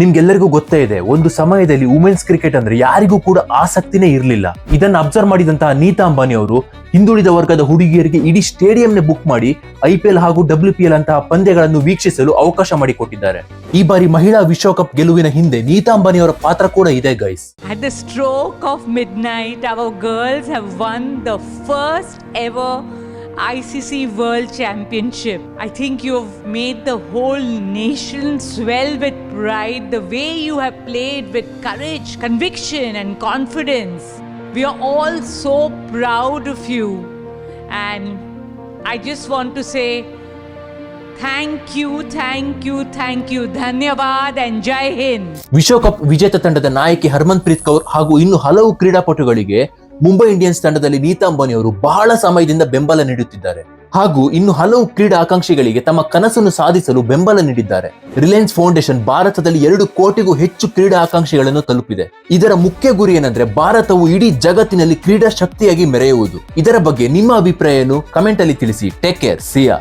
ನಿಮ್ಗೆಲ್ಲರಿಗೂ ಗೊತ್ತೇ ಇದೆ, ಒಂದು ಸಮಯದಲ್ಲಿ ವುಮೆನ್ಸ್ ಕ್ರಿಕೆಟ್ ಅಂದ್ರೆ ಯಾರಿಗೂ ಕೂಡ ಆಸಕ್ತಿನೇ ಇರಲಿಲ್ಲ. ಇದನ್ನ ಅಬ್ಸರ್ವ್ ಮಾಡಿದಂತಹ ನೀತಾ ಅಂಬಾನಿ ಅವರು ಹಿಂದುಳಿದ ವರ್ಗದ ಹುಡುಗಿಯರಿಗೆ ಇಡೀ ಸ್ಟೇಡಿಯಂನ ಬುಕ್ ಮಾಡಿ IPL ಹಾಗೂ WPL ಅಂತಹ ಪಂದ್ಯಗಳನ್ನು ವೀಕ್ಷಿಸಲು ಅವಕಾಶ ಮಾಡಿಕೊಟ್ಟಿದ್ದಾರೆ. ಈ ಬಾರಿ ಮಹಿಳಾ ವಿಶ್ವಕಪ್ ಗೆಲುವಿನ ಹಿಂದೆ ನೀತಾ ಅಂಬಾನಿ ಅವರ ಪಾತ್ರ ಕೂಡ ಇದೆ guys. At the stroke of midnight, our girls have won the first ever ICC World Championship. I think you have made the whole nation swell with pride, the way you have played with courage, conviction and confidence. We are all so proud of you, and I just want to say thank you. Dhanyavad and Jai Hind. ವಿಶ್ವಕಪ್ ವಿಜೇತ ತಂಡದ ನಾಯಕಿ ಹರ್ಮನ್ಪ್ರೀತ್ ಕೌರ್ ಹಾಗೂ ಇನ್ನು ಹಲವು ಕ್ರೀಡಾಪಟುಗಳಿಗೆ Mumbai Indians ತಂಡದಲ್ಲಿ ನೀತಾ ಅಂಬಾನಿ ಅವರು ಬಹಳ ಸಮಯದಿಂದ ಬೆಂಬಲ ನೀಡುತ್ತಿದ್ದಾರೆ ಹಾಗೂ ಇನ್ನು ಹಲವು ಕ್ರೀಡಾ ಆಕಾಂಕ್ಷಿಗಳಿಗೆ ತಮ್ಮ ಕನಸನ್ನು ಸಾಧಿಸಲು ಬೆಂಬಲ ನೀಡಿದ್ದಾರೆ. ರಿಲಯನ್ಸ್ ಫೌಂಡೇಶನ್ ಭಾರತದಲ್ಲಿ 2 ಕೋಟಿಗೂ ಹೆಚ್ಚು ಕ್ರೀಡಾ ಆಕಾಂಕ್ಷಿಗಳನ್ನು ತಲುಪಿದೆ. ಇದರ ಮುಖ್ಯ ಗುರಿ ಏನಂದ್ರೆ ಭಾರತವು ಇಡೀ ಜಗತ್ತಿನಲ್ಲಿ ಕ್ರೀಡಾ ಶಕ್ತಿಯಾಗಿ ಮೆರೆಯುವುದು. ಇದರ ಬಗ್ಗೆ ನಿಮ್ಮ ಅಭಿಪ್ರಾಯ ಏನು? ಕಮೆಂಟ್ ಅಲ್ಲಿ ತಿಳಿಸಿ. Take care. ಸಿಯಾ.